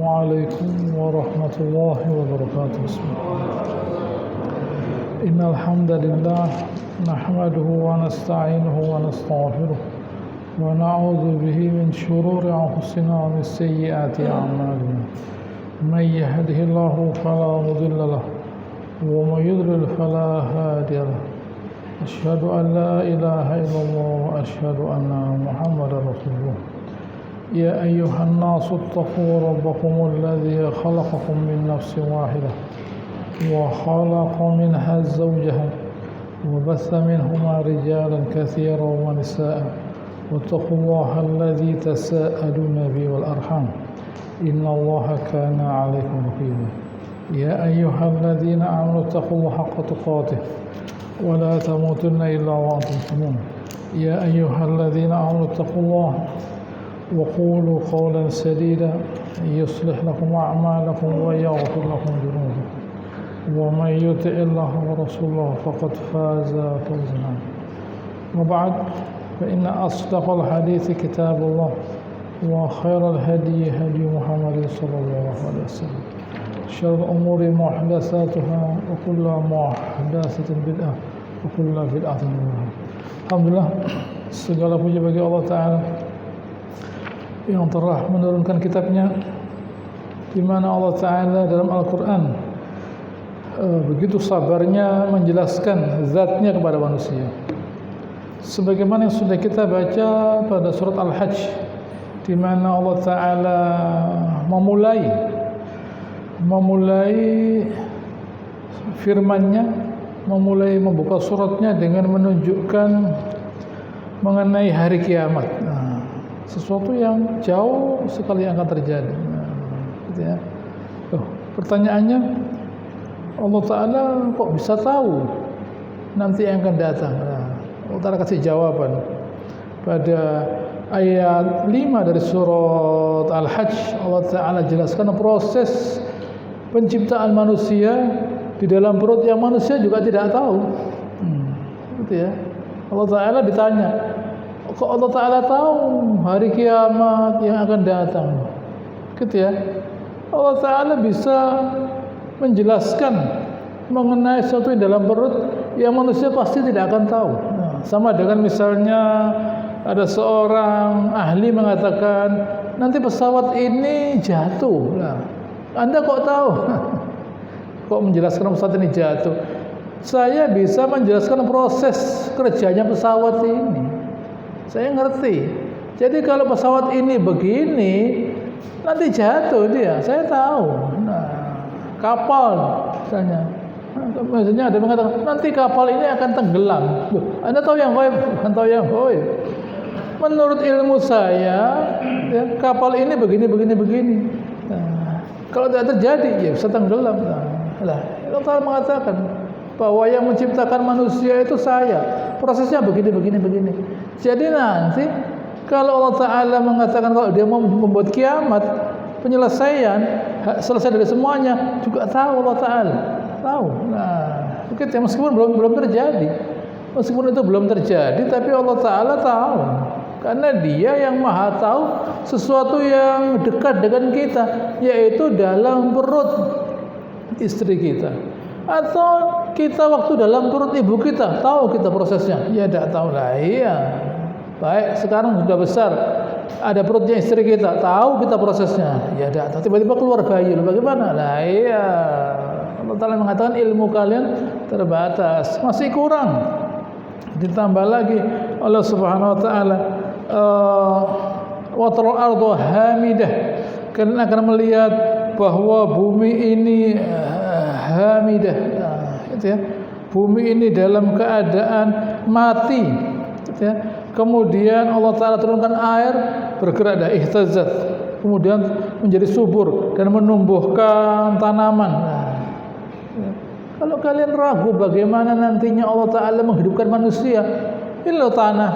عليكم ورحمة الله وبركاته. بسم الله. إن الحمد لله نحمده ونستعينه ونستغفره ونعوذ به من شرور أنفسنا ومن سيئات أعمالنا. من يهده الله فلا مضل له ومن يضلل فلا هادي له. أشهد أن لا إله إلا الله وأشهد أن محمدا رسول الله. يا أيها الناس اتقوا ربكم الذي خلقكم من نفس واحدة وخلق منها زوجها وبث منهما رجالا كثيرا ونساء واتقوا الله الذي تساءلون به والأرحام إن الله كان عليكم رقيبا. يا أيها الذين آمنوا اتقوا الله حق تقاته ولا تموتن إلا وأنتم مسلمون. يا أيها الذين آمنوا اتقوا الله وقولوا قولا سديدا يصلح لكم أعمالكم ويغفر لكم ذنوبكم ومن يطع الله ورسوله فقد فاز فوزا عظيما. وبعد فإن أصدق الحديث كتاب الله وخير الهدي هدي محمد صلى الله عليه وسلم. شر الأمور محدثاتها وكل محدثة بدعة وكل بدعة ضلالة. Alhamdulillah, segala puji bagi Allah Ta'ala yang telah menurunkan kitabnya, di mana Allah Ta'ala dalam Al-Quran begitu sabarnya menjelaskan zatnya kepada manusia, sebagaimana yang sudah kita baca pada surat Al-Hajj, di mana Allah Ta'ala memulai firman-Nya, memulai membuka suratnya dengan menunjukkan mengenai hari kiamat. Sesuatu yang jauh sekali yang akan terjadi. Gitu ya. Pertanyaannya, Allah Ta'ala kok bisa tahu nanti yang akan datang? Allah Ta'ala kasih jawaban pada ayat 5 dari surat Al-Hajj. Allah Ta'ala jelaskan proses penciptaan manusia di dalam perut yang manusia juga tidak tahu. Gitu ya. Allah Ta'ala ditanya, kok Allah Ta'ala tahu hari kiamat yang akan datang? Gitu ya. Allah Ta'ala bisa menjelaskan mengenai sesuatu yang dalam perut yang manusia pasti tidak akan tahu. Sama dengan misalnya ada seorang ahli mengatakan nanti pesawat ini jatuh. Anda kok tahu? Kok menjelaskan pesawat ini jatuh? Saya bisa menjelaskan proses kerjanya pesawat ini. Saya ngerti. Jadi kalau pesawat ini begini, nanti jatuh dia. Saya tahu. Kapal misalnya. Maksudnya ada yang mengatakan nanti kapal ini akan tenggelam. Loh, Anda tahu yang gaib, bukan tahu yang gaib. Menurut ilmu saya, ya, kapal ini begini. Kalau tidak terjadi, ya bisa tenggelam. Allah Ta'ala mengatakan bahwa yang menciptakan manusia itu saya. Prosesnya begini. Jadi nanti kalau Allah Ta'ala mengatakan kalau dia mau membuat kiamat, penyelesaian, selesai dari semuanya, juga tahu Allah Ta'ala. Tahu. Begitu, meskipun belum terjadi. Meskipun itu belum terjadi, tapi Allah Ta'ala tahu. Karena dia yang maha tahu sesuatu yang dekat dengan kita, yaitu dalam perut istri kita. Atau kita waktu dalam perut ibu kita, tahu kita prosesnya? Ya tidak tahu lah. Iya. Baik, sekarang sudah besar, ada perutnya istri kita, tahu kita prosesnya? Ya tidak tahu. Tiba-tiba keluar bayi, bagaimana? Lah iya. Allah Ta'ala mengatakan ilmu kalian terbatas, masih kurang. Ditambah lagi Allah Subhanahu Wa Ta'ala, wa taral ardu hamidah, kalian akan melihat bahwa bumi ini hamidah, gitu ya. Bumi ini dalam keadaan mati, gitu ya. Kemudian Allah Ta'ala turunkan air, bergerak dah, ihtazat, kemudian menjadi subur dan menumbuhkan tanaman. Kalau kalian ragu bagaimana nantinya Allah Ta'ala menghidupkan manusia, ini loh tanah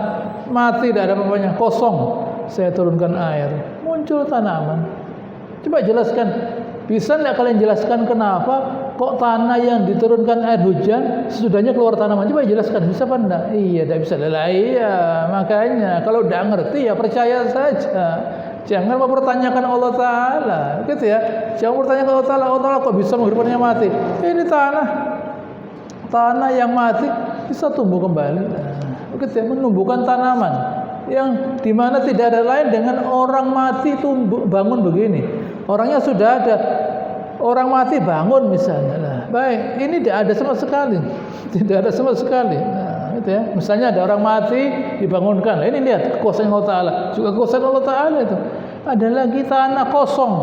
mati, tidak ada apa-apanya, kosong, saya turunkan air, muncul tanaman. Coba jelaskan, bisa tidak kalian jelaskan kenapa kok tanah yang diturunkan air hujan sesudahnya keluar tanaman? Coba jelaskan, bisa apa enggak? Iya, tidak bisa. Iya, makanya kalau tidak ngerti ya percaya saja. Jangan mempertanyakan Allah Ta'ala, gitu ya. Jangan mempertanyakan Allah Ta'ala kok bisa menghidupkan yang mati. Ini tanah yang mati bisa tumbuh kembali. Gitu ya, menumbuhkan tanaman yang dimana tidak ada lain dengan orang mati tumbuh bangun begini. Orangnya sudah ada, orang mati bangun misalnya. Nah, baik, ini tidak ada sama sekali, tidak ada sama sekali. Nah, gitu ya. Misalnya ada orang mati dibangunkan. Nah, ini lihat kekuasaan Allah Ta'ala, juga kekuasaan Allah Ta'ala itu. Ada lagi tanah kosong,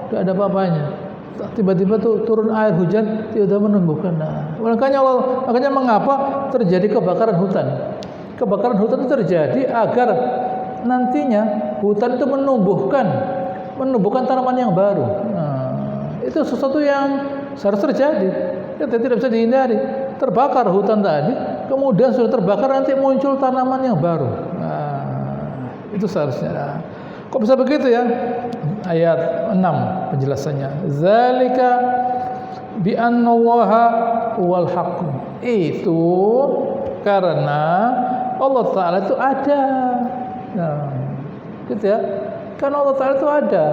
tidak ada apa-apanya. Tiba-tiba tuh turun air hujan, tidak menumbuhkan. Nah, makanya mengapa terjadi kebakaran hutan? Kebakaran hutan itu terjadi agar nantinya hutan itu menumbuhkan tanaman yang baru. Nah, itu sesuatu yang harus terjadi. Itu tidak bisa dihindari. Terbakar hutan tadi, kemudian sudah terbakar nanti muncul tanaman yang baru. Nah, itu seharusnya. Nah, kok bisa begitu ya? Ayat 6 penjelasannya. Zalika bi annallaha wal haqq. Itu karena Allah Ta'ala itu ada. Nah, gitu ya. Karena Allah Ta'ala itu ada.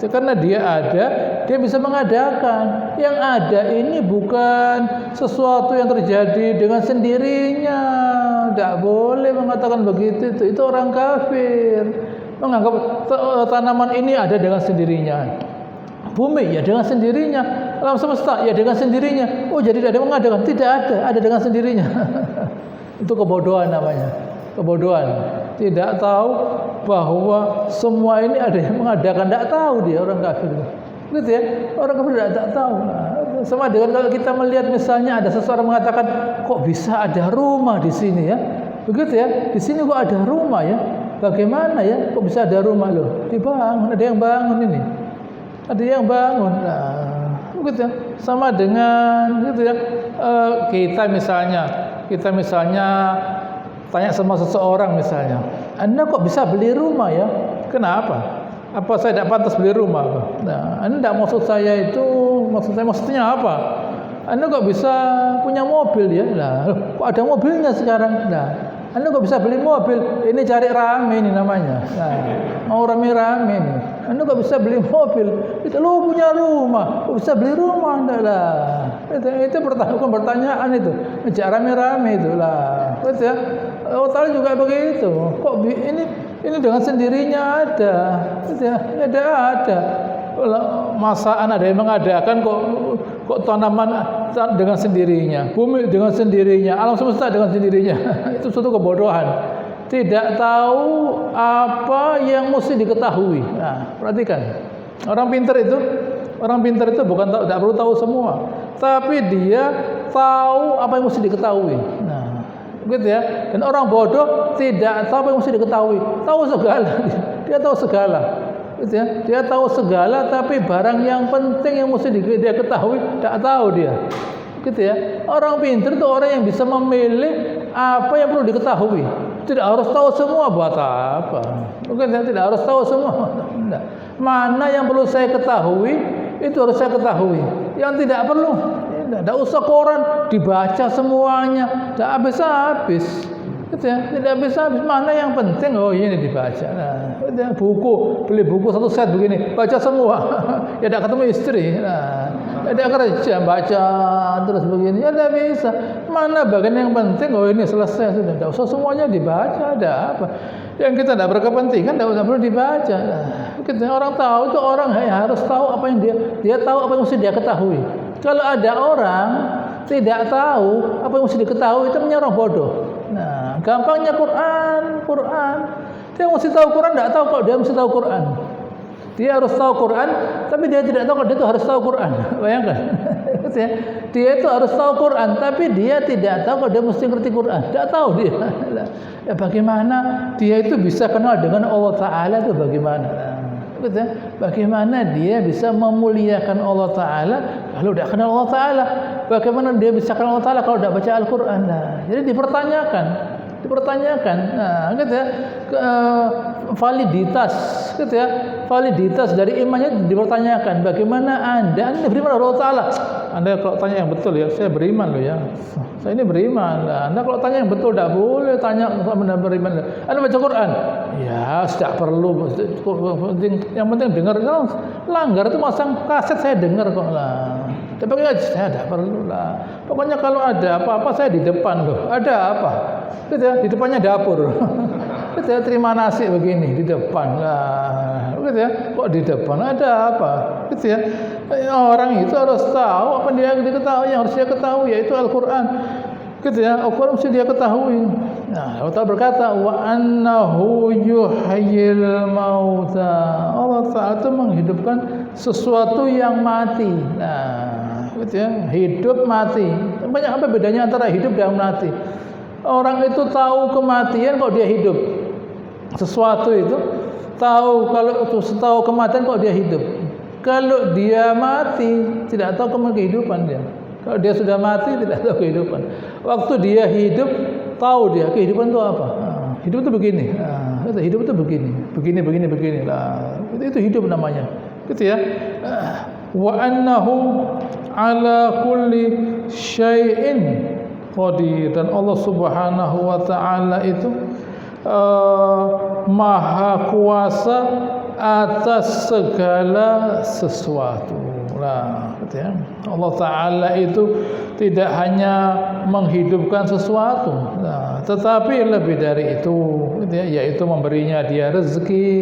Karena dia ada, dia bisa mengadakan. Yang ada ini bukan sesuatu yang terjadi dengan sendirinya. Tidak boleh mengatakan begitu. Itu orang kafir. Menganggap tanaman ini ada dengan sendirinya. Bumi ya dengan sendirinya. Alam semesta ya dengan sendirinya. Oh, jadi tidak ada yang mengadakan. Tidak ada dengan sendirinya. Itu kebodohan namanya. Kebodohan. Tidak tahu bahwa semua ini ada yang mengadakan. Tidak tahu dia orang kafir. Gitu ya. Orang kafir tidak tahu. Nah, sama dengan kalau kita melihat misalnya ada seseorang mengatakan, kok bisa ada rumah di sini ya? Begitu ya. Di sini kok ada rumah ya? Bagaimana ya? Kok bisa ada rumah loh? Dibangun, ada yang bangun ini. Ada yang bangun. Nah, begitu ya. Sama dengan gitu ya. Kita misalnya tanya sama seseorang misalnya, Anda kok bisa beli rumah ya? Kenapa? Apa saya tidak pantas beli rumah? Nah, Anda maksudnya apa? Anda kok bisa punya mobil ya? Nah, kok ada mobilnya sekarang? Nah, Anda kok bisa beli mobil? Ini cari rame ini namanya. Nah, mau rame-rame nih. Anda kok bisa beli mobil? Itu lo punya rumah, kok bisa beli rumah? Enggak lah. Itu pertanyaan itu. Ngejak rame-rame itu lah. Betul ya? Allah Ta'ala juga begitu. Kok ini dengan sendirinya ada? Betul ya? Ada. Masaan ada yang mengadakan kok tanaman dengan sendirinya, bumi dengan sendirinya, alam semesta dengan sendirinya. Itu suatu kebodohan. Tidak tahu apa yang mesti diketahui. Nah, perhatikan. Orang pintar itu bukan tidak perlu tahu semua, tapi dia tahu apa yang mesti diketahui. Nah, gitu ya. Dan orang bodoh tidak tahu apa yang mesti diketahui. Tahu segala. Dia tahu segala. Gitu ya. Dia tahu segala, tapi barang yang penting yang mesti dia ketahui tidak tahu dia. Gitu ya. Orang pintar itu orang yang bisa memilih apa yang perlu diketahui. Tidak harus tahu semua, buat apa? Mungkin saya tidak harus tahu semua. Tidak. Mana yang perlu saya ketahui, itu harus saya ketahui. Yang tidak perlu, tidak usah koran dibaca semuanya, tidak habis-habis. Gitu ya, tidak habis-habis. Mana yang penting, oh ini dibaca. Nah, beli buku satu set begini, baca semua. Ya tidak ketemu istri. Nah, tidak kerja, baca terus begini. Ya tidak bisa. Mana bagian yang penting, oh ini selesai sudah. Tidak usah semuanya dibaca. Ada apa? Yang kita tidak berkepentingan, tidak perlu dibaca. Nah, kita orang tahu itu orang harus tahu apa yang dia tahu apa yang mesti dia ketahui. Kalau ada orang tidak tahu apa yang mesti diketahui, itu namanya orang bodoh. Nah, gampangnya Quran. Dia mesti tahu Quran, tidak tahu kalau dia mesti tahu Quran. Dia harus tahu Quran, tapi dia tidak tahu kalau dia itu harus tahu Quran. Bayangkan. Dia itu harus tahu Quran, tapi dia tidak tahu kalau dia mesti ngerti Quran. Tidak tahu dia. Ya bagaimana dia itu bisa kenal dengan Allah Ta'ala itu bagaimana? Bagaimana dia bisa memuliakan Allah Ta'ala kalau tidak kenal Allah Ta'ala? Bagaimana dia bisa kenal Allah Ta'ala kalau tidak baca Al-Quran? Nah, jadi dipertanyakan. Nah, gitu ya, validitas dari imannya dipertanyakan. Bagaimana Anda beriman kepada Allah Ta'ala? Anda kalau tanya yang betul ya, saya beriman loh ya. Saya ini beriman. Nah, Anda kalau tanya yang betul tidak boleh tanya Anda beriman. Anda baca Quran, Ya, tidak perlu. Yang penting dengar. Langgar itu masang kaset saya dengar kok lah. Tapi saya tidak perlu lah. Pokoknya kalau ada apa-apa saya di depan loh. Ada apa? Gitu ya, di depannya dapur. Gitu ya, terima nasi begini di depan lah. Gitu ya, kok di depan ada apa? Gitu ya. Orang itu harus tahu apa yang dia ketahui, yang harus dia ketahui yaitu Al-Qur'an. Gitu ya, Al-Qur'an mesti dia ketahui. Nah, Allah Ta'ala berkata wa annahu yuhyil mauta. Allah Ta'ala itu menghidupkan sesuatu yang mati. Nah, gitu ya, hidup mati. Banyak apa bedanya antara hidup dan mati? Orang itu tahu kematian kok dia hidup. Sesuatu itu tahu kematian kok dia hidup. Kalau dia mati tidak tahu kehidupan dia. Kalau dia sudah mati tidak tahu kehidupan. Waktu dia hidup tahu dia kehidupan itu apa. Hidup itu begini. Hidup itu begini. Nah, itu hidup namanya. Gitu ya. Wa annahu ala kulli syai'in qadir, dan Allah Subhanahu wa taala itu maha kuasa atas segala sesuatu. Nah, gitu ya. Allah Ta'ala itu tidak hanya menghidupkan sesuatu, nah, tetapi lebih dari itu, gitu ya, yaitu memberinya dia rezeki,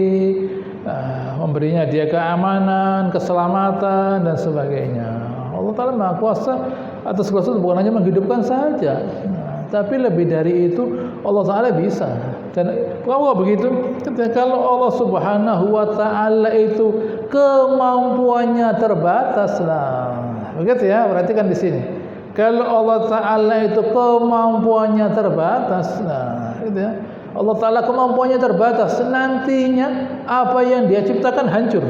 memberinya dia keamanan, keselamatan dan sebagainya. Allah Ta'ala maha kuasa atas segala sesuatu, bukan hanya menghidupkan saja, tapi lebih dari itu Allah Ta'ala bisa. Dan kalau begitu, kalau Allah Subhanahu wa Ta'ala itu kemampuannya terbatas lah. Begitu ya, perhatikan di sini. Kalau Allah Ta'ala itu kemampuannya terbatas, nah, gitu ya. Allah Ta'ala kemampuannya terbatas, nantinya apa yang dia ciptakan hancur.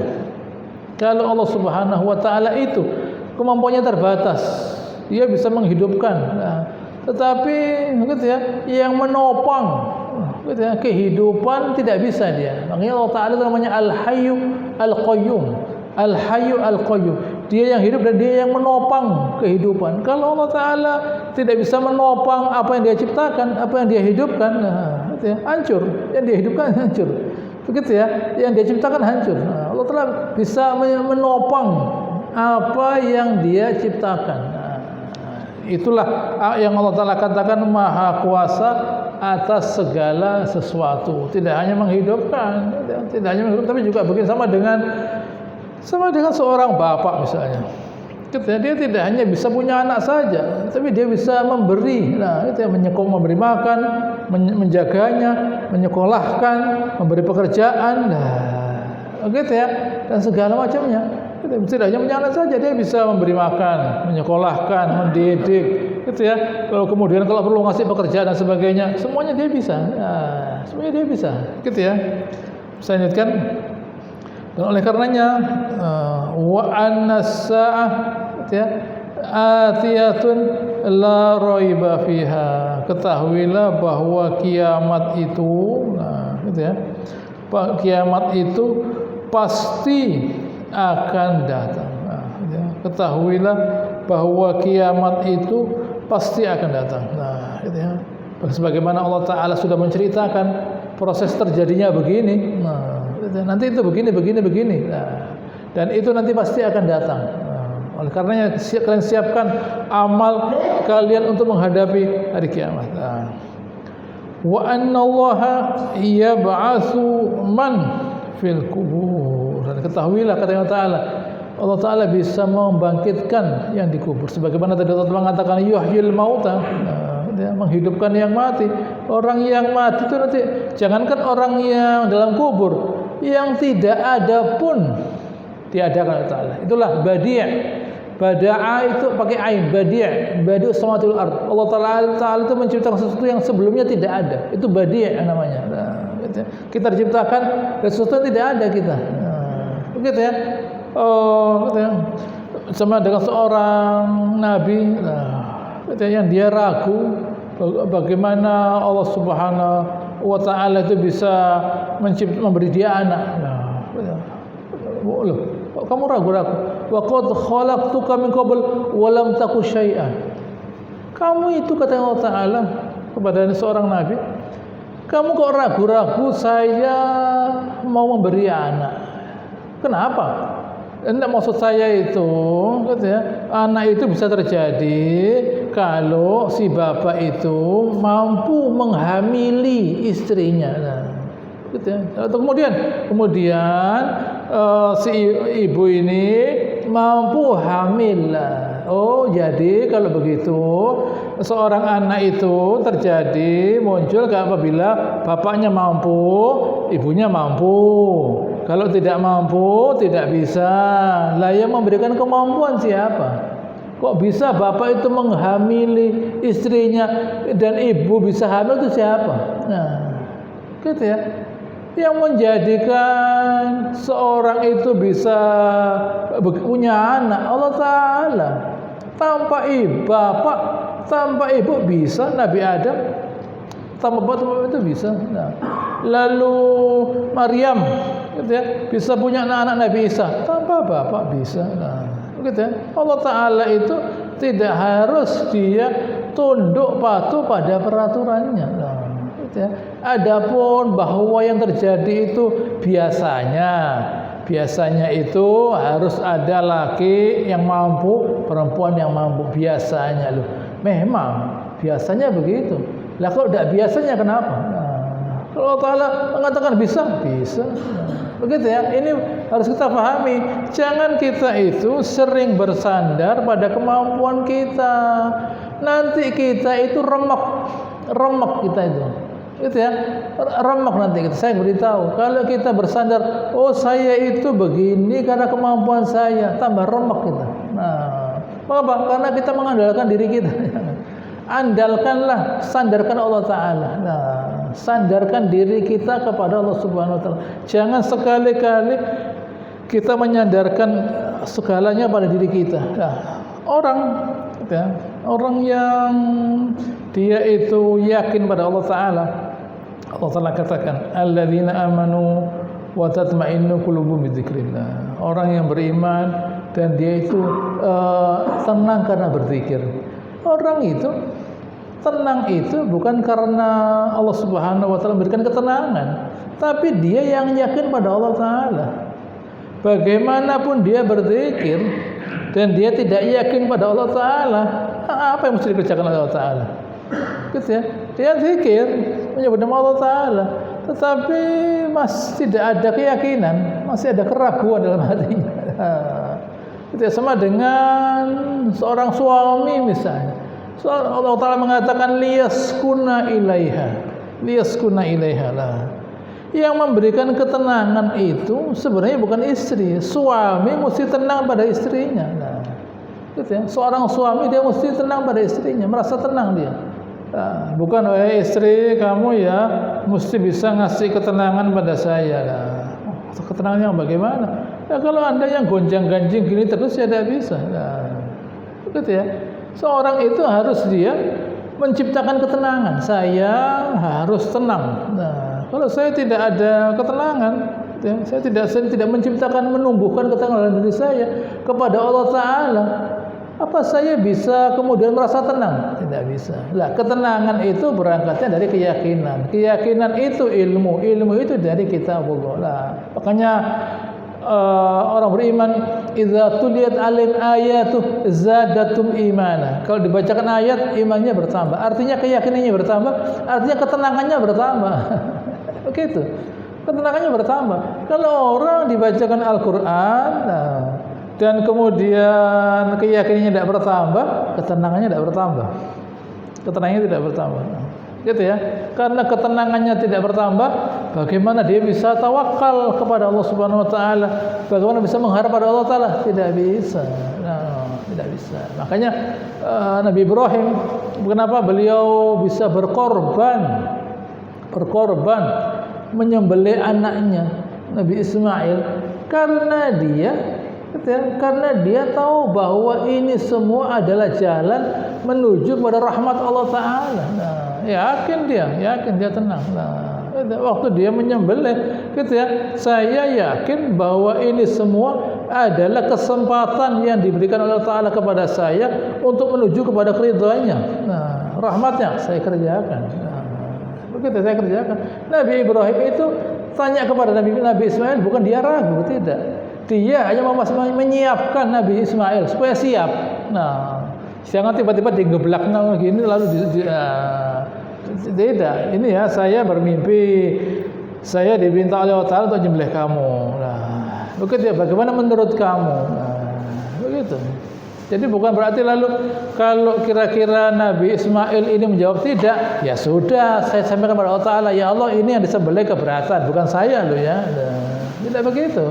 Kalau Allah Subhanahu wa Ta'ala itu kemampuannya terbatas, dia bisa menghidupkan. Nah, tetapi gitu ya, yang menopang gitu ya, kehidupan tidak bisa dia. Makanya Allah Ta'ala itu namanya Al-Hayyu Al-Qayyum. Al-Hayyu Al-Qayyum. Dia yang hidup dan dia yang menopang kehidupan. Kalau Allah Ta'ala tidak bisa menopang apa yang dia ciptakan, apa yang dia hidupkan, nah, gitu ya, hancur. Yang dia hidupkan hancur. Begitu ya, yang dia ciptakan hancur. Nah, Allah Ta'ala bisa menopang apa yang dia ciptakan. Nah, itulah yang Allah Ta'ala katakan maha kuasa atas segala sesuatu. Tidak hanya menghidupkan, tidak hanya menghidupkan, tapi juga begini, sama dengan seorang bapak misalnya. Dia tidak hanya bisa punya anak saja, tapi dia bisa memberi. Nah, itu yang memberi makan, menjaganya, menyekolahkan, memberi pekerjaan, nah, gitu ya, dan segala macamnya. Tidak hanya punya anak saja, dia bisa memberi makan, menyekolahkan, mendidik, gitu ya. Kalau kemudian kalau perlu ngasih pekerjaan dan sebagainya, semuanya dia bisa. Nah, semuanya dia bisa, gitu ya. Saya lanjutkan. Dan oleh karenanya wa annas-sa'ah, ya, atiyatun la raiba fiha. Ketahuilah bahwa kiamat itu, nah, gitu ya. Kiamat itu pasti akan datang. Nah, ya. Ketahuilah bahwa kiamat itu pasti akan datang. Nah, gitu ya. Sebagaimana Allah Ta'ala sudah menceritakan proses terjadinya begini. Nah, nanti itu begini. Nah, dan itu nanti pasti akan datang. Nah, oleh karenanya kalian siapkan amal kalian untuk menghadapi hari kiamat. Nah, wa annallaha yab'atsu man fil kubur. Dan ketahuilah, kata Allah Ta'ala, Allah Ta'ala bisa membangkitkan yang dikubur. Sebagaimana tadi Allah mengatakan yuhyil mauta, dia menghidupkan yang mati. Orang yang mati itu nanti, jangankan orang yang dalam kubur, yang tidak ada pun diadakan Allah Ta'ala. Itulah badi'. Bada'a itu pakai ain, badi'. Badi'us samawatil ard. Allah Ta'ala itu menciptakan sesuatu yang sebelumnya tidak ada. Itu badi' namanya. Nah, kita diciptakan dan sesuatu yang tidak ada kita. Nah, begitu ya. Gitu ya. Sama dengan seorang nabi, nah, gitu ya, yang dia ragu bagaimana Allah Subhanahu wa Ta'ala itu bisa memberi dia anak. Nah, loh, kamu ragu-ragu. Wa qad khalaqtuka min qabl wa lam taku syai'an. Kamu itu, kata Allah Ta'ala kepada seorang nabi, Kamu kok ragu-ragu saya mau memberi anak? Kenapa? Enggak, maksud saya itu, gitu ya, anak itu bisa terjadi kalau si bapak itu mampu menghamili istrinya. Nah, gitu ya. Atau kemudian si ibu ini mampu hamil. Oh, jadi kalau begitu seorang anak itu terjadi muncul apabila bapaknya mampu, ibunya mampu. Kalau tidak mampu, tidak bisa. Lah yang memberikan kemampuan siapa? Kok bisa bapak itu menghamili istrinya dan ibu bisa hamil itu siapa? Nah, gitu ya. Yang menjadikan seorang itu bisa punya anak Allah Ta'ala. Tanpa bapak, tanpa ibu bisa Nabi Adam. Tanpa bapak itu bisa. Nah, lalu Maryam, gitu ya, bisa punya anak Nabi Isa. Tanpa bapak bisa. Nah, gitu ya. Allah Ta'ala itu tidak harus dia tunduk patuh pada peraturannya. Nah, gitu ya. Adapun bahwa yang terjadi itu biasanya itu harus ada laki yang mampu, perempuan yang mampu, biasanya loh. Memang biasanya begitu. Lah kalau tidak biasanya kenapa? Nah, kalau Allah Ta'ala mengatakan bisa. Nah, begitu ya. Ini harus kita pahami. Jangan kita itu sering bersandar pada kemampuan kita. Nanti kita itu remek kita itu. Gitu ya. Remek nanti kita. Saya beritahu, kalau kita bersandar, oh saya itu begini karena kemampuan saya, tambah remek kita. Nah, mengapa? Karena kita mengandalkan diri kita. Andalkanlah, sandarkan Allah Ta'ala. Nah, sandarkan diri kita kepada Allah Subhanahu Wa Ta'ala. Jangan sekali-kali kita menyandarkan segalanya pada diri kita. Nah, orang yang dia itu yakin pada Allah Ta'ala, Allah Ta'ala katakan, alladzina amanu wa tatma'innu qulubuhum bidzikrillah. Orang yang beriman dan dia itu tenang karena berzikir. Orang itu tenang itu bukan karena Allah Subhanahu Wa Ta'ala memberikan ketenangan, tapi dia yang yakin pada Allah Ta'ala. Bagaimanapun dia berzikir dan dia tidak yakin pada Allah Ta'ala, apa yang mesti dikerjakan oleh Allah Ta'ala? Gitu ya. Dia zikir, menyebut nama Allah Ta'ala, tetapi masih tidak ada keyakinan, masih ada keraguan dalam hatinya. Itu sama dengan seorang suami misalnya. Allah Ta'ala mengatakan liyaskuna ilaiha lah. Yang memberikan ketenangan itu sebenarnya bukan istri. Suami mesti tenang pada istrinya. Nah, gitu ya. Seorang suami dia mesti tenang pada istrinya, merasa tenang dia. Nah, bukan istri kamu ya mesti bisa ngasih ketenangan pada saya. Nah, ketenangannya bagaimana? Ya kalau Anda yang gonjang-ganjing gini terus ya tidak bisa. Nah, gitu ya. Seorang itu harus dia menciptakan ketenangan. Saya harus tenang. Nah, kalau saya tidak ada ketenangan, ya, saya tidak menciptakan, menumbuhkan ketenangan dalam diri saya kepada Allah Ta'ala, apa saya bisa kemudian merasa tenang? Tidak bisa. Lah, ketenangan itu berangkatnya dari keyakinan. Keyakinan itu ilmu itu dari kitabullah. Lah, makanya orang beriman idza tuliyat alim ayatu zadatum imana. Kalau dibacakan ayat imannya bertambah. Artinya keyakinannya bertambah, artinya ketenangannya bertambah. Begitu. Ketenangannya bertambah. Kalau orang dibacakan Al-Qur'an dan kemudian keyakinannya tidak bertambah, ketenangannya tidak bertambah. Ketenangannya tidak bertambah. Gitu ya. Karena ketenangannya tidak bertambah, bagaimana dia bisa tawakal kepada Allah Subhanahu Wa Ta'ala? Bagaimana bisa mengharap pada Allah Ta'ala? Tidak bisa. Tidak bisa. Makanya Nabi Ibrahim, kenapa beliau bisa berkorban menyembelih anaknya Nabi Ismail? Karena dia tahu bahwa ini semua adalah jalan menuju kepada rahmat Allah Ta'ala. Nah, yakin dia tenang. Nah, waktu dia menyembelih, gitu ya, saya yakin bahwa ini semua adalah kesempatan yang diberikan oleh Allah Ta'ala kepada saya untuk menuju kepada keridhaannya. Nah, rahmatnya saya kerjakan. Nah, Begitu saya kerjakan. Nabi Ibrahim itu tanya kepada Nabi Ismail, bukan dia ragu, tidak. Dia hanya menyiapkan Nabi Ismail supaya siap. Nah, jangan tiba-tiba digeblak gini lalu tidak. Ini ya, saya bermimpi, saya diminta oleh Allah Ta'ala untuk menyembelih kamu. Nah, begitu ya, bagaimana menurut kamu? Nah, begitu. Jadi bukan berarti lalu kalau kira-kira Nabi Ismail ini menjawab tidak, ya sudah, saya sampaikan kepada Allah Ta'ala, ya Allah ini yang disembelih keberatan, bukan saya loh ya. Nah, tidak begitu.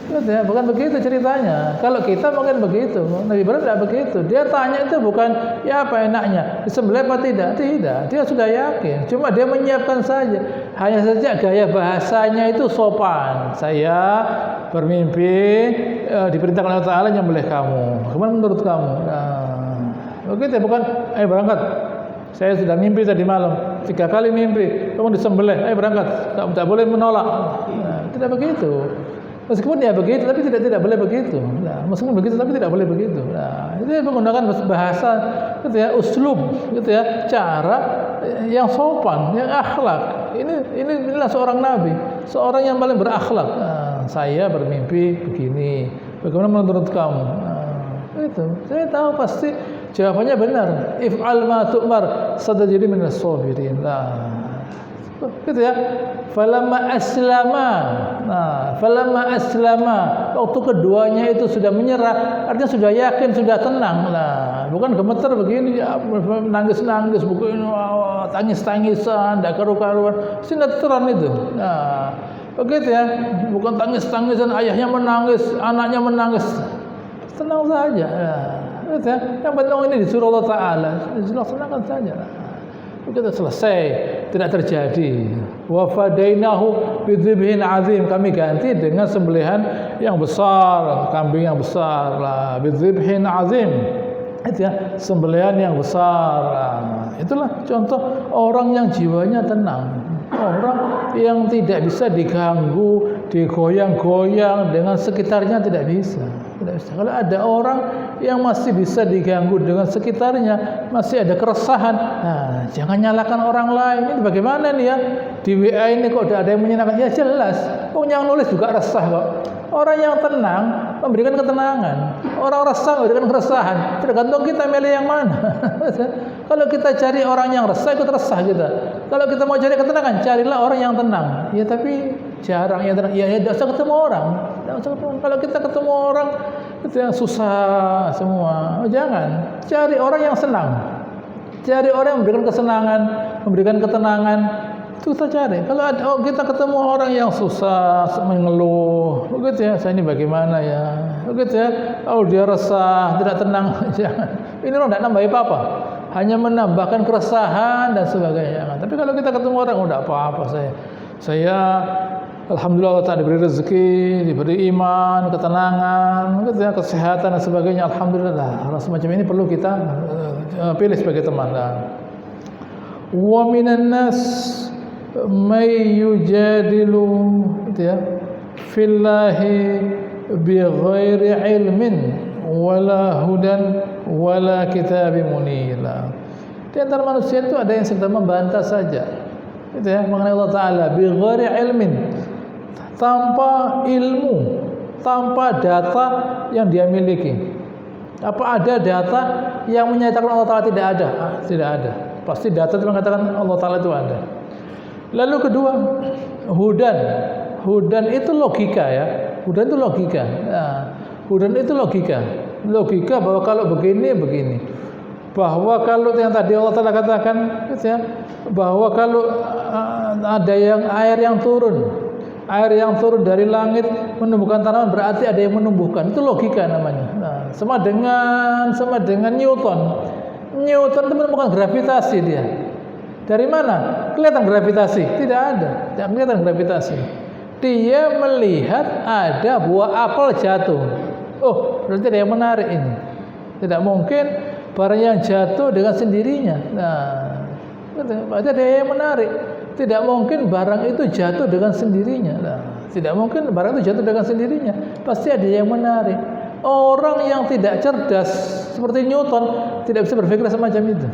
Bukan begitu ceritanya. Kalau kita mungkin begitu, Nabi Ibrahim tidak begitu. Dia tanya itu bukan ya apa enaknya, disembelih apa tidak? Tidak, dia sudah yakin. Cuma dia menyiapkan saja. Hanya saja gaya bahasanya itu sopan. Saya bermimpi diperintahkan oleh Allah Ta'ala nyembelih kamu. Bagaimana menurut kamu? Nah, begitu bukan berangkat. Saya sudah mimpi tadi malam 3 kali mimpi, kamu disembelih, berangkat. Tak boleh menolak. Nah, tidak begitu. Meskipun ya begitu, tapi tidak boleh begitu. Nah, meskipun begitu, tapi tidak boleh begitu. Nah, itu menggunakan bahasa, gitu ya, uslub, gitu ya, cara yang sopan, yang akhlak. Inilah seorang nabi, seorang yang paling berakhlak. Nah, saya bermimpi begini. Bagaimana menurut kamu? Nah, itu. Saya tahu pasti jawabannya benar. If'al ma tu'mar satajidi minas sabirin. Nah, gitu ya. Falamma aslama. Nah, falamma aslama, waktu keduanya itu sudah menyerah, artinya sudah yakin, sudah tenang. Nah, bukan gemeter begini, ya, nangis-nangis, bukan tangis-tangisan, tidak karu-karuan, sinetron itu. Nah, begitu ya, bukan tangis-tangisan, ayahnya menangis, anaknya menangis, tenang saja. Nah, gitu ya. Yang penting ini disuruh Allah Ta'ala, dilaksanakan saja. Begitu selesai, tidak terjadi. Wa fadainahu bidzibhin azim, kami ganti dengan sembelihan yang besar, kambing yang besar lah, bidzibhin azim. Itu ya, sembelihan yang besar. Nah, itulah contoh orang yang jiwanya tenang, orang yang tidak bisa diganggu, digoyang-goyang dengan sekitarnya, tidak bisa. Kalau ada orang yang masih bisa diganggu dengan sekitarnya, masih ada keresahan, nah, jangan nyalakan orang lain. Ini bagaimana nih ya, di WA ini kok ada yang menyenangkan? Ya jelas, yang nulis juga resah kok. Orang yang tenang memberikan ketenangan, orang resah memberikan keresahan. Tergantung kita milih yang mana. Kalau kita cari orang yang resah, ikut resah kita. Kalau kita mau cari ketenangan, carilah orang yang tenang. Ya tapi jarang yang tenang. Ya tidak usah ketemu orang. Kalau kita ketemu orang itu yang susah semua. Jangan. Cari orang yang senang. Cari orang yang memberikan kesenangan, memberikan ketenangan. Itu kita cari. Kalau kita ketemu orang yang susah, mengeluh, begitu ya, saya ini bagaimana ya, begitu ya. Oh dia resah, tidak tenang. Jangan. Ini orang tidak nambah apa-apa, hanya menambahkan keresahan dan sebagainya. Tapi kalau kita ketemu orang, udah apa-apa saya alhamdulillah Allah Ta'ala diberi rezeki, diberi iman, ketenangan, gitu ya, kesehatan dan sebagainya. Alhamdulillah. Hal semacam ini perlu kita pilih sebagai teman. Wa minan nas may yujadilu, gitu ya, fillahi bighairi ilmin wala hudan wala kitabim munila. Di antara manusia itu ada yang sedang membantah saja, gitu ya, mengenai Allah Ta'ala bighairi ilmin, tanpa ilmu, tanpa data yang dia miliki. Apa ada data yang menyatakan Allah Ta'ala tidak ada? Tidak ada. Pasti data itu mengatakan Allah Ta'ala itu ada. Lalu kedua, hudan. Hudan itu logika ya. Hudan itu logika. Nah, hudan itu logika. Logika bahwa kalau begini, begini. Bahwa kalau yang tadi Allah Ta'ala katakan, gitu ya, bahwa kalau ada air yang turun dari langit menumbuhkan tanaman, berarti ada yang menumbuhkan. Itu logika namanya. Nah, sama dengan Newton. Newton itu menemukan gravitasi dia. Dari mana? Kelihatan gravitasi? Tidak ada. Tidak kelihatan gravitasi. Dia melihat ada buah apel jatuh. Oh, berarti ada yang menarik ini. Tidak mungkin barang yang jatuh dengan sendirinya. Nah, berarti ada yang menarik. Tidak mungkin barang itu jatuh dengan sendirinya. Nah, tidak mungkin barang itu jatuh dengan sendirinya. Pasti ada yang menarik. Orang yang tidak cerdas seperti Newton tidak bisa berpikir semacam itu.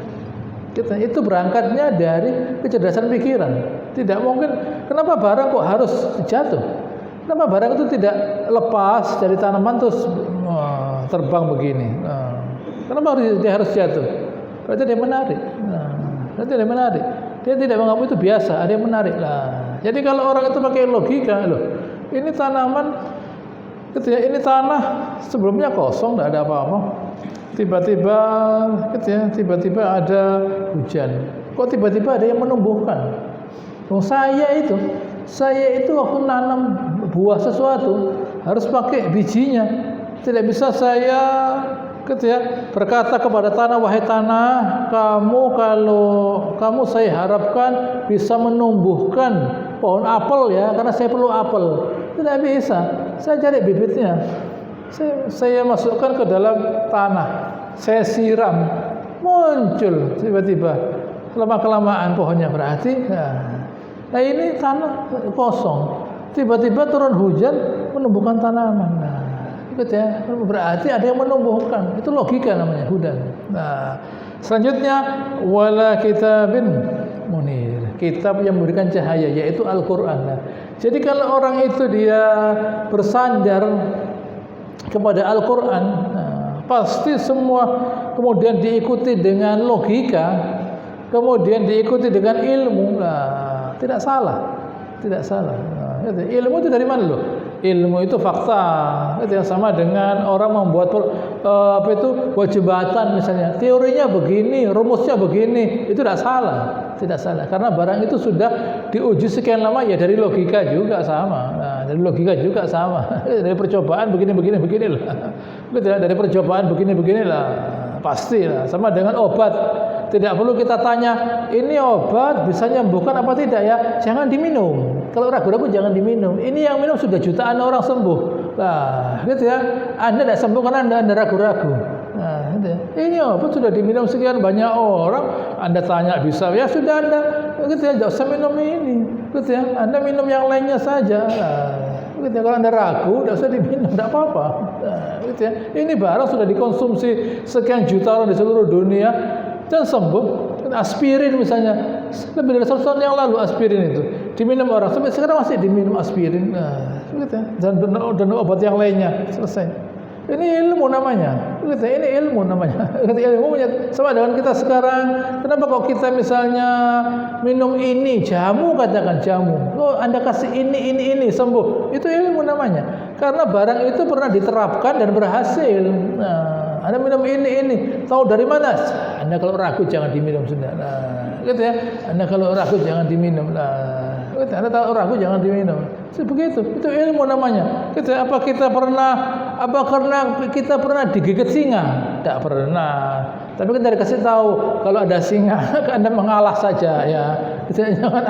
Itu berangkatnya dari kecerdasan pikiran. Tidak mungkin, kenapa barang kok harus jatuh? Kenapa barang itu tidak lepas dari tanaman terus terbang begini? Kenapa dia harus jatuh? Berarti dia menarik. Berarti dia menarik. Dia tidak menganggap itu biasa, ada yang menarik lah. Jadi kalau orang itu pakai logika, loh, ini tanaman, ini tanah sebelumnya kosong, tidak ada apa-apa. Tiba-tiba, tiba-tiba ada hujan. Kok tiba-tiba ada yang menumbuhkan? Saya itu waktu nanam buah sesuatu harus pakai bijinya. Tidak bisa saya berkata kepada tanah, wahai tanah, kamu saya harapkan bisa menumbuhkan pohon apel ya, karena saya perlu apel. Tidak bisa. Saya cari bibitnya. Saya masukkan ke dalam tanah, saya siram, muncul tiba-tiba. Lama-kelamaan pohonnya berarti. Nah ini tanah kosong, tiba-tiba turun hujan menumbuhkan tanaman. Berarti ada yang menumbuhkan. Itu logika namanya, hudan. Nah, selanjutnya wala kitabin munir, kitab yang memberikan cahaya, yaitu Al-Qur'an. Nah, jadi kalau orang itu dia bersandar kepada Al-Qur'an, pasti semua kemudian diikuti dengan logika, kemudian diikuti dengan ilmu. Tidak salah. Ilmu itu dari mana loh? Ilmu itu fakta. Itu yang sama dengan orang membuat buat jembatan misalnya. Teorinya begini, rumusnya begini, itu tidak salah. Tidak salah. Karena barang itu sudah diuji sekian lama, ya dari logika juga sama. Dari logika juga sama. Dari percobaan beginilah. Dari percobaan beginilah. Pastilah. Sama dengan obat. Tidak perlu kita tanya, ini obat bisa nyembuhkan apa tidak ya? Jangan diminum. Kalau ragu-ragu jangan diminum. Ini yang minum sudah jutaan orang sembuh. Nah, gitu ya. Anda tidak sembuh karena Anda ragu-ragu. Nah, gitu ya. Ini obat sudah diminum sekian banyak orang. Anda tanya bisa, ya sudah Anda, gitu ya. Jangan usah minum ini, gitu ya. Anda minum yang lainnya saja. Nah, gitu ya. Kalau Anda ragu, tidak usah diminum, tidak apa-apa. Nah, gitu ya. Ini barang sudah dikonsumsi sekian juta orang di seluruh dunia. Dan sembuh. Aspirin misalnya, lebih dari 100 tahun yang lalu aspirin itu diminum orang, sampai sekarang masih diminum aspirin. Nah, gitu ya. Dan obat yang lainnya selesai. Ini ilmu namanya. Gitu ya. Ini ilmu namanya. Ilmu sama dengan kita sekarang. Kenapa kok kita misalnya minum ini jamu, katakan jamu. Oh, Anda kasih ini sembuh. Itu ilmu namanya. Karena barang itu pernah diterapkan dan berhasil. Nah, Anda minum ini, tahu dari mana? Anda kalau ragu jangan diminum sudah. Nah, gitu ya. Anda kalau ragu jangan diminum. Nah, gitu. Anda tahu ragu jangan diminum. Begitu. Itu ilmu namanya. Gitu. Apa karena kita pernah digigit singa? Tidak pernah. Tapi kita dikasih tahu kalau ada singa, Anda mengalah saja ya. Gitu. Jangan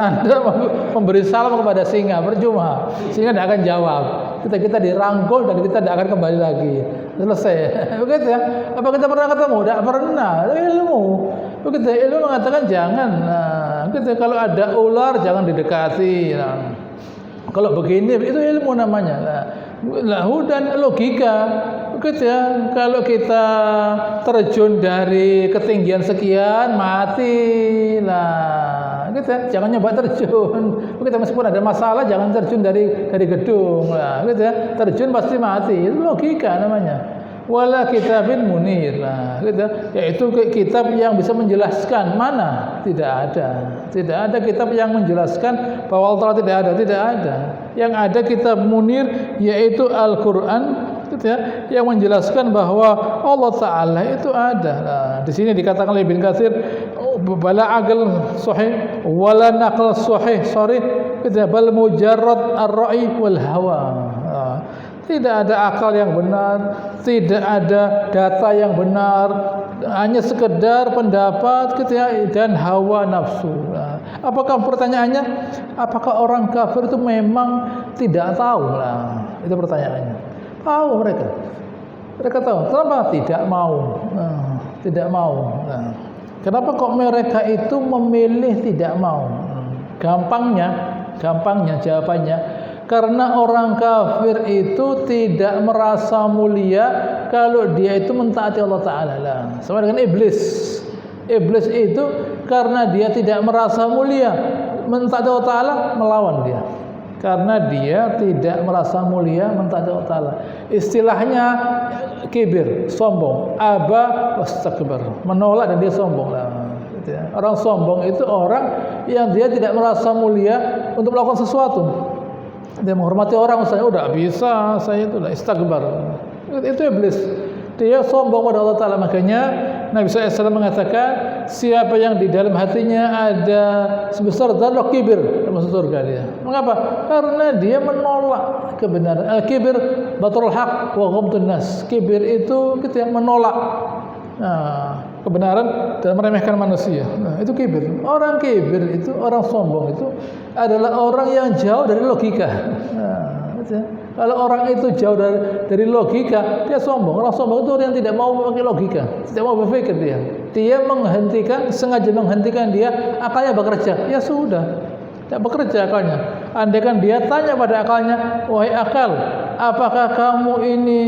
Anda memberi salam kepada singa, percuma. Singa tidak akan jawab. Kita dirangkul dan kita tidak akan kembali lagi. Selesai. Begitu ya. Apa kita pernah ketemu? Tidak pernah. Ilmu. Begitu. Ilmu mengatakan jangan. Nah, gitu. Kalau ada ular jangan didekati. Nah, kalau begini itu ilmu namanya. Dan logika. Begitu ya. Kalau kita terjun dari ketinggian sekian mati lah. Gitu ya. Jangan nyoba terjun. Begitu, meskipun ada masalah jangan terjun dari gedung. Nah, gitu ya. Terjun pasti mati. Itu logika namanya. Wala kitabin munir. Nah, gitu ya. Yaitu kitab yang bisa menjelaskan. Mana? Tidak ada. Tidak ada kitab yang menjelaskan bahwa Allah tidak ada. Tidak ada. Yang ada kitab munir yaitu Al-Qur'an, gitu ya, yang menjelaskan bahwa Allah Ta'ala itu ada. Nah, di sini dikatakan oleh Ibnu Katsir, bala aql sahih wala naql sahih sharih, gitu ya, bal mujarrad ar-ra'i wal hawa. Nah, tidak ada akal yang benar, tidak ada data yang benar, hanya sekedar pendapat, gitu ya, dan hawa nafsu. Nah, apakah pertanyaannya? Apakah orang kafir itu memang tidak tahu? Nah, itu pertanyaannya. Tahu mereka. Mereka tahu. Kenapa tidak mau? Nah, tidak mau. Nah, kenapa kok mereka itu memilih tidak mau? Gampangnya jawabannya, Karena orang kafir itu tidak merasa mulia kalau dia itu mentaati Allah Ta'ala. Sama dengan iblis. Iblis itu karena dia tidak merasa mulia mentaati Allah Ta'ala, melawan dia. Karena dia tidak merasa mulia mentaati Allah Ta'ala. Istilahnya kibir, sombong. Aba wastakbar, menolak dan dia sombong. Orang sombong itu orang yang dia tidak merasa mulia untuk melakukan sesuatu. Dia menghormati orang, saya udah bisa, saya itu lah istakbar. Itu iblis. Dia sombong pada Allah Ta'ala. Makanya Nabi SAW mengatakan, siapa yang di dalam hatinya ada sebesar darah kibir, masuk surga dia. Mengapa? Karena dia menolak kebenaran. Kibir batrul haq wa ghamtun nas. Kibir itu gitu ya, menolak kebenaran dan meremehkan manusia. Itu kibir. Orang kibir itu, orang sombong itu adalah orang yang jauh dari logika. Gitu ya. Kalau orang itu jauh dari logika, dia sombong. Orang sombong itu orang yang tidak mau memakai logika, tidak mau berpikir dia. Dia sengaja menghentikan dia akalnya bekerja. Ya sudah, tidak bekerja akalnya. Andaikan dia tanya pada akalnya, wahai akal, apakah kamu ini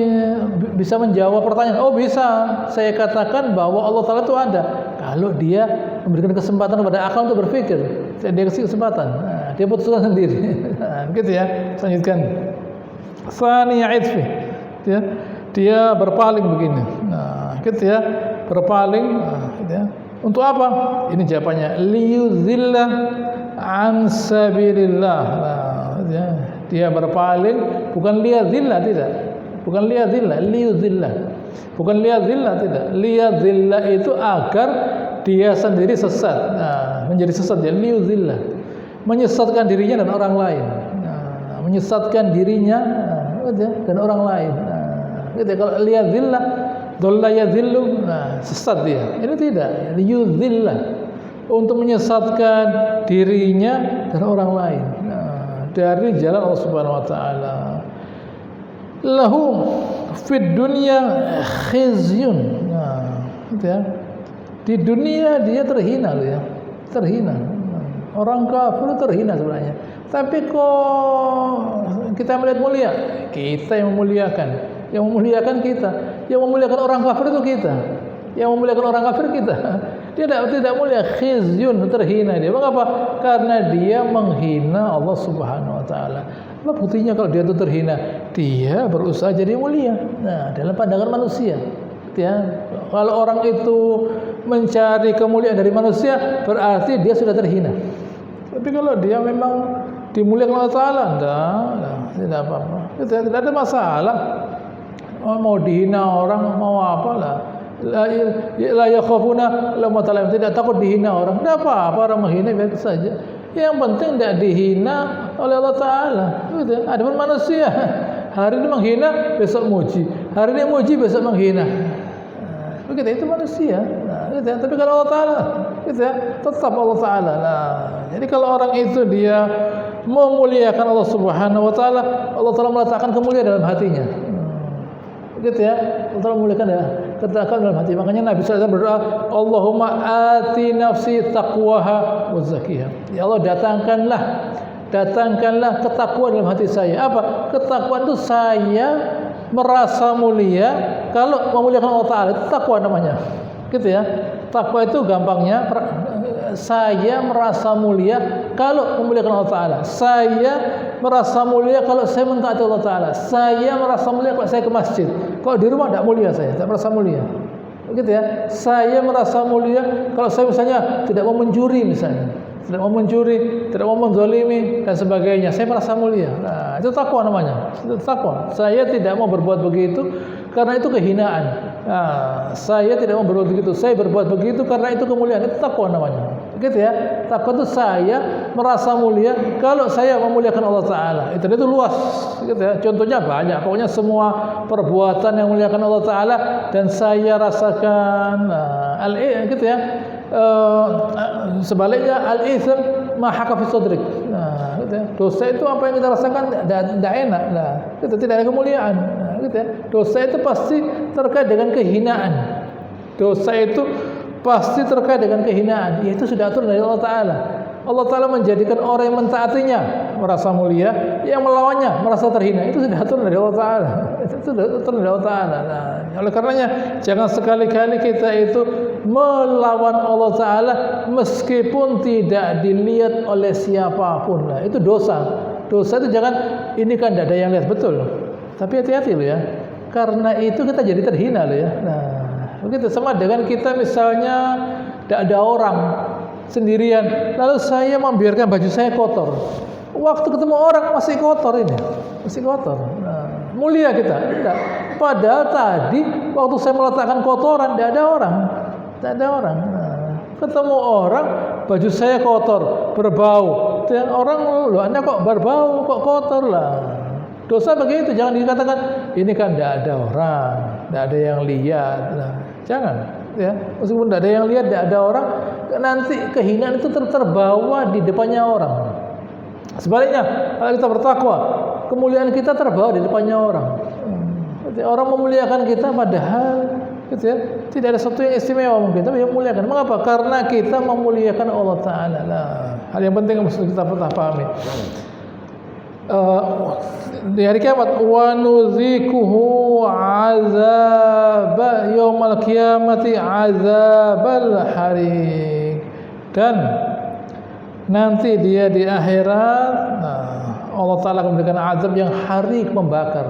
bisa menjawab pertanyaan? Oh bisa. Saya katakan bahwa Allah Ta'ala itu ada. Kalau dia memberikan kesempatan kepada akal untuk berpikir, dia kasih kesempatan. Dia putuskan sendiri. Gitu ya. Lanjutkan. Sani idfi, dia berpaling begini. Gitu ya, berpaling. Gitu ya. Untuk apa? Ini jawabannya. Liyudzilla an sabilillah. Gitu ya. Dia berpaling, bukan liyadzilla, tidak. Bukan liyadzilla, liyudzilla. Bukan liyadzilla, tidak. Liyadzilla itu agar dia sendiri sesat. Menjadi sesat dia. Liyudzilla, menyesatkan dirinya dan orang lain. Menyesatkan dirinya dan orang lain. Gitu. Kalau liyadzillah, dhalla yadzillu, sesat dia. Ini tidak, liyudzillah, untuk menyesatkan dirinya dan orang lain dari jalan Allah Subhanahu wa taala. Lahu fid dunya khizyun. Gitu ya. Di dunia dia terhina loh ya. Terhina. Orang kafir terhina sebenarnya. Tapi kok kita melihat mulia, kita yang memuliakan. Yang memuliakan kita, yang memuliakan orang kafir itu kita. Yang memuliakan orang kafir kita. Dia tidak mulia, khizyun, terhina dia. Mengapa? Karena dia menghina Allah Subhanahu wa taala. Apa buktinya kalau dia itu terhina? Dia berusaha jadi mulia. Nah, dalam pandangan manusia. Ya, kalau orang itu mencari kemuliaan dari manusia, berarti dia sudah terhina. Tapi kalau dia memang dimuliakan Allah Ta'ala, tidak apa-apa. Tidak ada masalah. Mau dihina orang, mau apalah. La yakhafuna laumata laim, tidak takut dihina orang. Tidak apa-apa orang menghina, biasa saja. Yang penting tidak dihina oleh Allah Ta'ala. Ada pun manusia. Hari ini menghina, besok muji. Hari ini muji, besok menghina. Begitu, itu manusia. Gitu ya. Tapi kalau Allah Ta'ala, gitu ya, tetap Allah Ta'ala. Jadi kalau orang itu dia memuliakan Allah Subhanahu wa taala, Allah Ta'ala meletakkan kemuliaan dalam hatinya. Gitu ya. Allah Ta'ala memuliakan ya, letakkan dalam hati. Makanya Nabi SAW berdoa, Allahumma ati nafsi taqwaha wa zakkiha. Ya Allah, datangkanlah ketakwaan dalam hati saya. Apa? Ketakwaan itu saya merasa mulia kalau memuliakan Allah Ta'ala. Itu takwa namanya. Gitu ya. Takwa itu gampangnya saya merasa mulia kalau memuliakan Allah Ta'ala. Saya merasa mulia kalau saya mentaati Allah Ta'ala. Saya merasa mulia kalau saya ke masjid. Kalau di rumah tidak mulia, saya tidak merasa mulia. Begitu ya. Saya merasa mulia kalau saya misalnya tidak mau mencuri misalnya. Tidak mau mencuri, tidak mau menzalimi dan sebagainya. Saya merasa mulia. Nah, itu takwa namanya. Itu takwa. Saya tidak mau berbuat begitu karena itu kehinaan. Nah, saya tidak mau berbuat begitu. Saya berbuat begitu karena itu kemuliaan. Itu takwa namanya. Gitu ya. Takwa itu saya merasa mulia kalau saya memuliakan Allah Ta'ala. Itu luas. Gitu ya. Contohnya banyak. Pokoknya semua perbuatan yang memuliakan Allah Ta'ala dan saya rasakan gitu ya. Sebaliknya al-itsm ma haka fi sadrik. Gitu ya. Dosa itu apa yang kita rasakan tidak enak. Itu tidak ada kemuliaan. Gitu ya. Dosa itu pasti terkait dengan kehinaan. Dosa itu pasti terkait dengan kehinaan. Itu sudah atur dari Allah Ta'ala. Allah Ta'ala menjadikan orang yang mentaatinya merasa mulia, yang melawannya merasa terhina. Itu sudah aturan dari Allah Ta'ala. Itu sudah aturan dari Allah Ta'ala. Nah, oleh karenanya jangan sekali-kali kita itu melawan Allah Ta'ala meskipun tidak dilihat oleh siapapun. Nah, itu dosa. Dosa itu jangan, ini kan tidak ada yang lihat, betul. Tapi hati-hati loh ya. Karena itu kita jadi terhina loh ya. Nah, begitu sama dengan kita misalnya tidak ada orang, sendirian, lalu saya membiarkan baju saya kotor. Waktu ketemu orang masih kotor ini, masih kotor. Nah, mulia kita? Tidak. Padahal tadi waktu saya meletakkan kotoran, tidak ada orang, tidak ada orang. Nah, ketemu orang, baju saya kotor, berbau. Dan orang, loh, Anda kok berbau, kok kotor lah. Dosa begitu, jangan dikatakan ini kan tidak ada orang, tidak ada yang lihat. Nah, jangan. Ya, meskipun tidak ada yang lihat, tidak ada orang, nanti kehinaan itu terbawa di depannya orang. Sebaliknya, kalau kita bertakwa, kemuliaan kita terbawa di depannya orang. Orang memuliakan kita padahal gitu ya, tidak ada sesuatu yang istimewa mungkin, tapi yang memuliakan. Mengapa? Karena kita memuliakan Allah Ta'ala. Nah, hal yang penting yang mesti kita pahami. Di hari kiamat, wa nuzikuhu azab yaumal qiyamati azabal hariq, dan nanti dia di akhirat, Allah Ta'ala akan memberikan azab yang harik, membakar.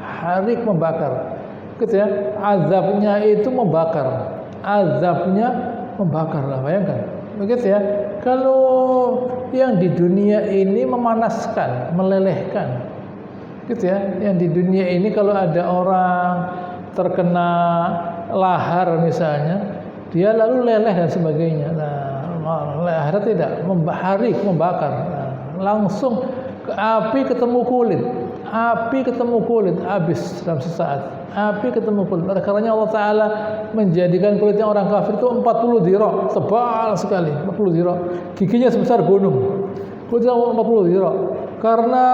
Harik, membakar gitu ya, azabnya itu membakar, azabnya membakar lah, bayangkan begitu ya. Kalau yang di dunia ini memanaskan, melelehkan gitu ya, yang di dunia ini kalau ada orang terkena lahar misalnya, dia lalu leleh dan sebagainya. Nah, akhirat tidak, harik, membakar. Nah, langsung ke api ketemu kulit, api ketemu kulit, habis dalam sesaat. Api ketemu kulit. Oleh karenanya Allah Ta'ala menjadikan kulitnya orang kafir itu 40 dirok, tebal sekali, 40 dirok. Giginya sebesar gunung. Kulitnya 40 dirok. Karena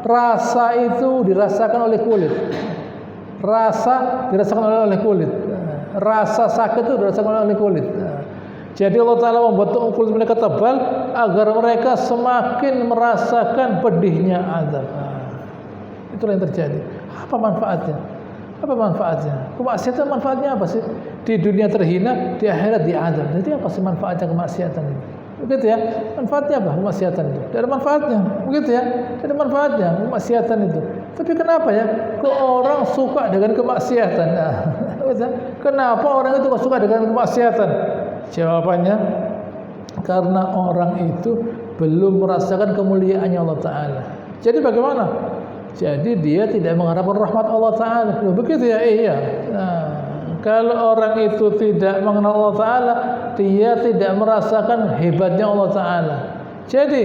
rasa itu dirasakan oleh kulit. Rasa dirasakan oleh kulit. Rasa sakit itu dirasakan oleh kulit. Jadi Allah Ta'ala membuat kulit mereka tebal agar mereka semakin merasakan pedihnya azab. Itulah yang terjadi. Apa manfaatnya? Apa manfaatnya? Kemaksiatan manfaatnya apa sih? Di dunia terhina, di akhirat diazab. Jadi apa sih manfaatnya kemaksiatan itu? Begitu ya. Manfaatnya apa kemaksiatan itu? Tidak ada manfaatnya. Begitu ya. Tidak ada manfaatnya kemaksiatan itu. Tapi kenapa ya? Kok orang suka dengan kemaksiatan? Nah, kenapa orang itu kok suka dengan kemaksiatan? Jawabannya karena orang itu belum merasakan kemuliaannya Allah Ta'ala. Jadi bagaimana? Jadi dia tidak mengharapkan rahmat Allah Ta'ala. Begitu ya? Iya. Nah, kalau orang itu tidak mengenal Allah Ta'ala, dia tidak merasakan hebatnya Allah Ta'ala. Jadi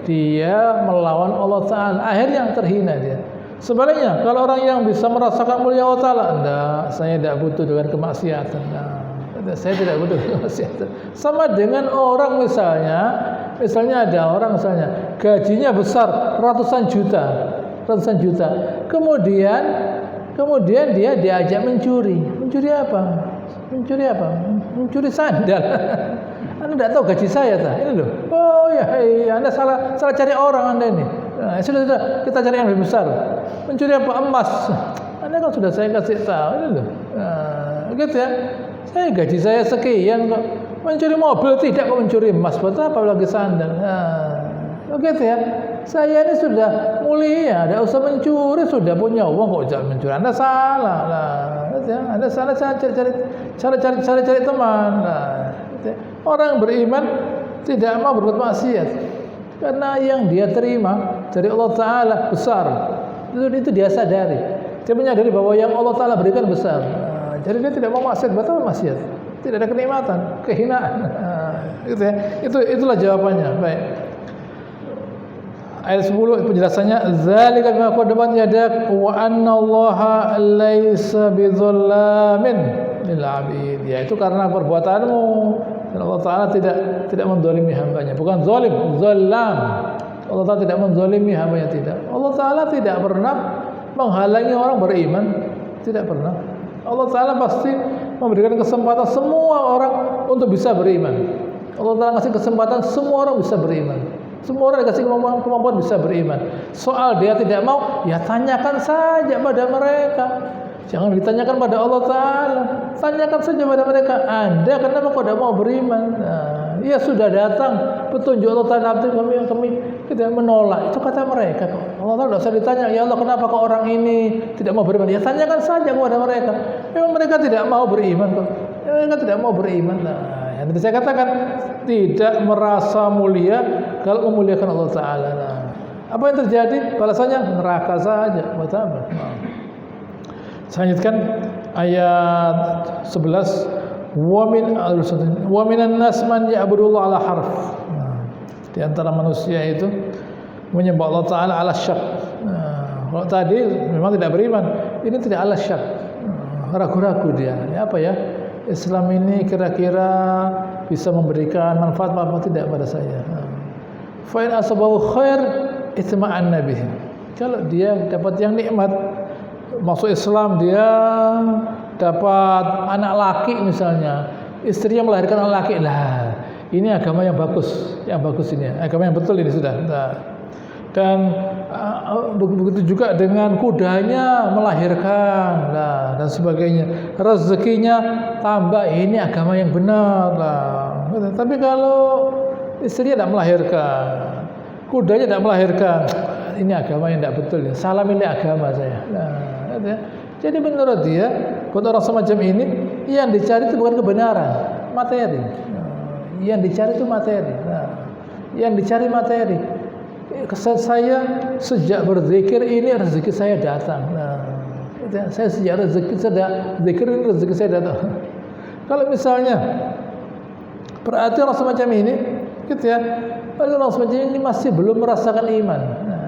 dia melawan Allah Ta'ala, akhirnya terhina dia. Sebaliknya, kalau orang yang bisa merasakan mulia Allah Ta'ala, enggak, saya tidak butuh dengan kemaksiatan. Nah, saya tidak butuh kemaksiatan. Sama dengan orang misalnya ada orang misalnya gajinya besar, ratusan juta. Kemudian dia diajak mencuri. Mencuri apa? Mencuri sandal. Anda tidak tahu gaji saya tak? Ini loh. Oh ya, Anda salah cari orang Anda ini. Nah, sudah kita cari yang lebih besar. Mencuri apa? Emas. Anda kan sudah saya kasih tahu. Ini loh. Nah, gitu ya. Saya gaji saya sekian kok. Mencuri mobil tidak kok, mencuri emas. Buat apa lagi sandal? Nah, begitu ya. Saya ini sudah mulia, tidak usah mencuri, sudah punya uang kok jangan mencuri. Anda salah lah. Anda salah cari teman. Nah, orang beriman tidak mau berbuat maksiat karena yang dia terima dari Allah Ta'ala besar. Itu dia sadari. Dia menyadari bahwa yang Allah Ta'ala berikan besar. Nah, jadi dia tidak mau maksiat. Betul maksiat. Tidak ada kenikmatan, kehinaan. Nah, gitu ya. Itulah jawabannya. Baik. Ayat 10 penjelasannya, zalika bima qaddamat yadak wa anna Allaha laisa bidzallamin lil 'abid. Ya, itu karena perbuatanmu. Dan Allah Ta'ala tidak menzalimi hambanya. Bukan zalim, zallam. Allah Ta'ala tidak menzalimi hambanya, tidak. Allah Ta'ala tidak pernah menghalangi orang beriman, tidak pernah. Allah Ta'ala pasti memberikan kesempatan semua orang untuk bisa beriman. Allah Ta'ala ngasih kesempatan, semua orang bisa beriman. Semua orang dikasih kemampuan bisa beriman. Soal dia tidak mau, ya tanyakan saja pada mereka. Jangan ditanyakan pada Allah Ta'ala. Tanyakan saja pada mereka, Anda kenapa kok tidak mau beriman? Nah, ya sudah datang petunjuk Allah Ta'ala, kami tidak menolak. Itu kata mereka. Allah Ta'ala tidak usah ditanya, ya Allah kenapa kok orang ini tidak mau beriman? Ya tanyakan saja kepada mereka. Memang mereka tidak mau beriman kok. Mereka tidak mau beriman. Nah, yang tadi saya katakan, tidak merasa mulia kalau memuliakan Allah Ta'ala. Nah, apa yang terjadi? Balasannya neraka saja. Buat apa? Nah. Saya lanjutkan ayat 11. Wa minan nas man ya'budullah ala harf. Nah, di antara manusia itu menyembah Allah Ta'ala ala syak. Nah, kalau tadi memang tidak beriman, ini tidak ala syak. Ragu-ragu dia. Ya, apa ya? Islam ini kira-kira bisa memberikan manfaat apa tidak pada saya. Fa in asabahu khair itma'anna bihi. Kalau dia dapat yang nikmat, masuk Islam, dia dapat anak laki misalnya, istrinya melahirkan anak laki, lah ini agama yang bagus ini, agama yang betul ini sudah. Nah, dan begitu juga dengan kudanya melahirkan, nah, dan sebagainya, rezekinya tambah, ini agama yang benar. Nah, tapi kalau istrinya tidak melahirkan, kudanya tidak melahirkan, ini agama yang tidak betul, salah milih agama saya. Nah, jadi menurut dia, buat orang semacam ini, yang dicari itu bukan kebenaran, materi. Yang dicari itu materi. Nah, yang dicari materi. Saya sejak berzikir ini rezeki saya datang. Nah, saya sejak zikir ini rezeki saya datang. Kalau misalnya berarti orang semacam ini, gitu ya, orang semacam ini masih belum merasakan iman. Nah,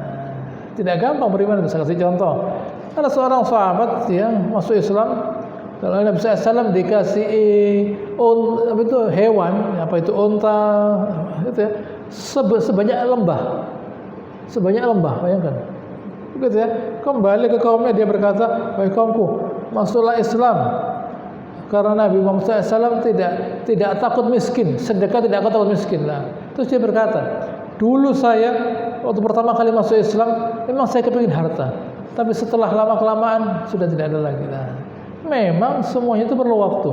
tidak gampang beriman. Saya kasih contoh. Ada seorang sahabat yang masuk Islam, kalau Nabi SAW dikasih hewan, apa itu unta, gitu ya, sebanyak lembah, bayangkan, gitu ya. Kembali ke kaumnya, dia berkata, wahai kaumku, masuklah Islam, karena Nabi Muhammad SAW tidak takut miskin, sedekah tidak takut miskin. Nah, terus dia berkata, dulu saya waktu pertama kali masuk Islam, memang saya kepingin harta. Tapi setelah lama-kelamaan sudah tidak ada lagi. Nah, memang semuanya itu perlu waktu.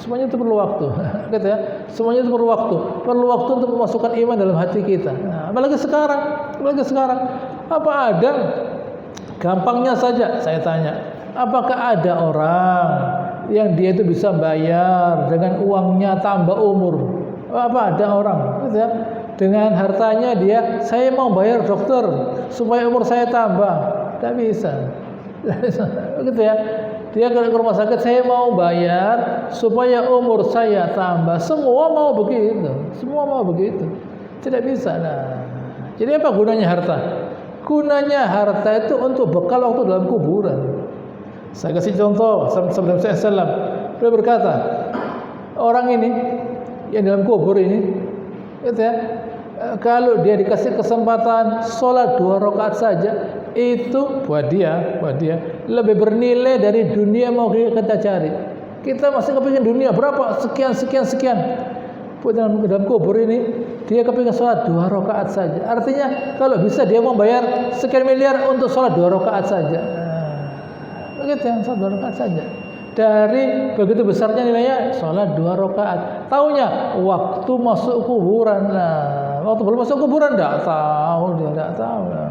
Semuanya itu perlu waktu. Gitu ya. Semuanya itu perlu waktu. Perlu waktu untuk memasukkan iman dalam hati kita. Nah, apalagi sekarang. Apa ada? Gampangnya saja saya tanya. Apakah ada orang yang dia itu bisa bayar dengan uangnya tambah umur? Apa ada orang? Gitu ya. Dengan hartanya dia, saya mau bayar dokter supaya umur saya tambah, tidak bisa. Begitu ya. Dia ke rumah sakit, saya mau bayar supaya umur saya tambah. Semua mau begitu. Tidak bisa. Nah, jadi apa gunanya harta? Gunanya harta itu untuk bekal waktu dalam kuburan. Saya kasih contoh, sebelum saya salam, beliau berkata, orang ini yang dalam kubur ini, gitu ya, kalau dia dikasih kesempatan sholat 2 rakaat saja, itu buat dia lebih bernilai dari dunia mau kita cari. Kita masih kepingin dunia berapa, sekian. Dalam kubur ini dia kepingin sholat 2 rakaat saja. Artinya kalau bisa dia mau bayar sekian miliar untuk sholat 2 rakaat saja. Begitu yang sholat 2 rakaat saja. Dari begitu besarnya nilainya, sholat 2 rakaat. Taunya waktu masuk kuburan. Nah, waktu belum masuk kuburan tidak tahu. Nah,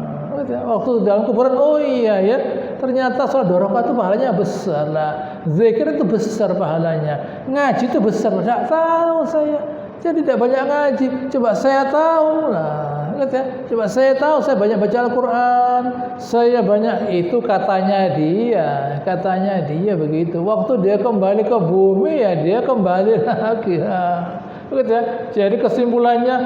waktu dalam kuburan, oh iya ya, ternyata sholat 2 rakaat itu pahalanya besar lah. Zikir itu besar pahalanya. Ngaji itu besar. Tidak tahu saya. Jadi tidak banyak ngaji. Coba saya tahu lah. Coba saya tahu, saya banyak baca Al-Quran, saya banyak, itu katanya dia begitu. Waktu dia kembali ke bumi, ya dia kembali lagi. Begitu ya. Jadi kesimpulannya,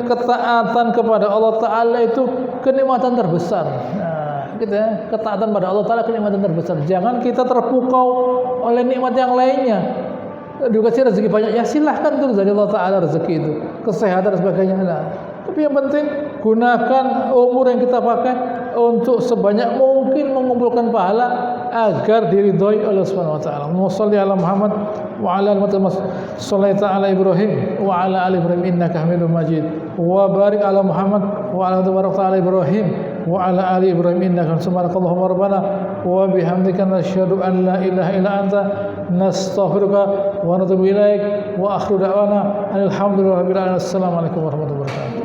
ketaatan kepada Allah Ta'ala itu kenikmatan terbesar. Nah, gitu ya. Ketaatan pada Allah Ta'ala kenikmatan terbesar. Jangan kita terpukau oleh nikmat yang lainnya. Dikasih rezeki banyak, ya silahkan tuh dari Allah Ta'ala rezeki itu, kesehatan dan sebagainya. Nah, tapi yang penting gunakan umur yang kita pakai untuk sebanyak mungkin mengumpulkan pahala agar diridhoi oleh Subhanahu wa taala. Shalli ala Muhammad wa ala ali Muhammad shallaita ala Ibrahim wa ala ali Ibrahim innaka Hamidum Majid. Wa barik ala Muhammad wa ala ali Ibrahim wa ala ali Ibrahim innaka subhanakallahumma rabbana wa bihamdika nasyhadu an la ilaha illa anta nastaghfiruka wa natubu ilaik wa akhiru da'wana alhamdulillahi rabbil alamin. Assalamualaikum warahmatullahi wabarakatuh.